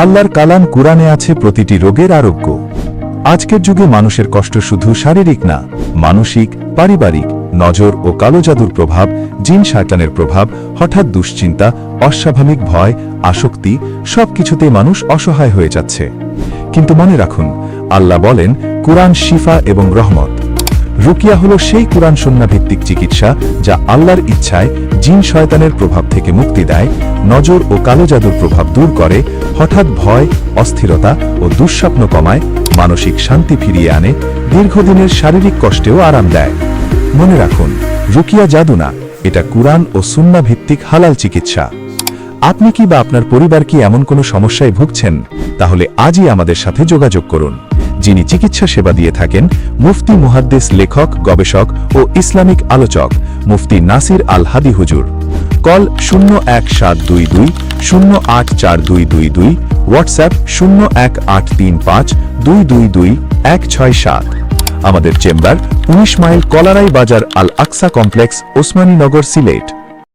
আল্লাহর কালাম কুরআনে আছে প্রতিটি রোগের আরোগ্য। আজকের যুগে মানুষের কষ্ট শুধু শারীরিক না, মানসিক, পারিবারিক, নজর ও কালো জাদুর প্রভাব, জিন শয়তানের প্রভাব, হঠাৎ দুশ্চিন্তা, অস্বাভাবিক ভয়, আসক্তি সবকিছুতেই মানুষ অসহায় হয়ে যাচ্ছে। কিন্তু মনে রাখুন, আল্লাহ বলেন কুরআন শিফা এবং রহমত। রুকিয়া হলো সেই কুরআন সুন্নাহ ভিত্তিক চিকিৎসা যা আল্লাহর ইচ্ছায় জিন শয়তানের প্রভাব থেকে মুক্তি দেয়, নজর ও কালো জাদুর প্রভাব দূর করে, হঠাৎ ভয়, অস্থিরতা ও দুঃস্বপ্ন কমায়, মানসিক শান্তি ফিরিয়ে আনে, দীর্ঘদিনের শারীরিক কষ্টেও আরাম দেয়। মনে রাখুন, রুকিয়া জাদু না, এটা কুরআন ও সুন্নাহ ভিত্তিক হালাল চিকিৎসা। আপনি কি বা আপনার পরিবার কি এমন কোনো সমস্যায় ভুগছেন? তাহলে আজই আমাদের সাথে যোগাযোগ করুন। যিনি চিকিৎসা সেবা দিয়ে থাকেন মুফতি মুহাদ্দিস, লেখক, গবেষক ও ইসলামিক আলোচক মুফতি নাসির আল হাদি হুজুর। Call 01722 084222, WhatsApp 01835222167। আমাদের চেম্বার 19 মাইল কলারাই বাজার, আল আকসা কমপ্লেক্স, ওসমানী নগর, সিলেট।